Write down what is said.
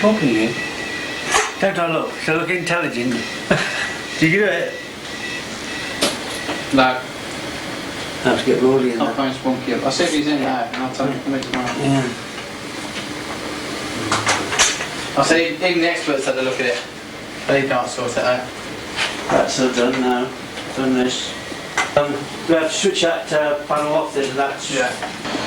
talking to you. Don't I look? So I look intelligent. Did you do it? No. I have to get Rory in I'll there. phone Spunky up. I'll see if he's in now and I'll tell him to come in tomorrow. Yeah. I'll say even the experts had a look at it. They can't sort it out. That's all done now. Done this. We have to switch that panel off then. That's Yeah.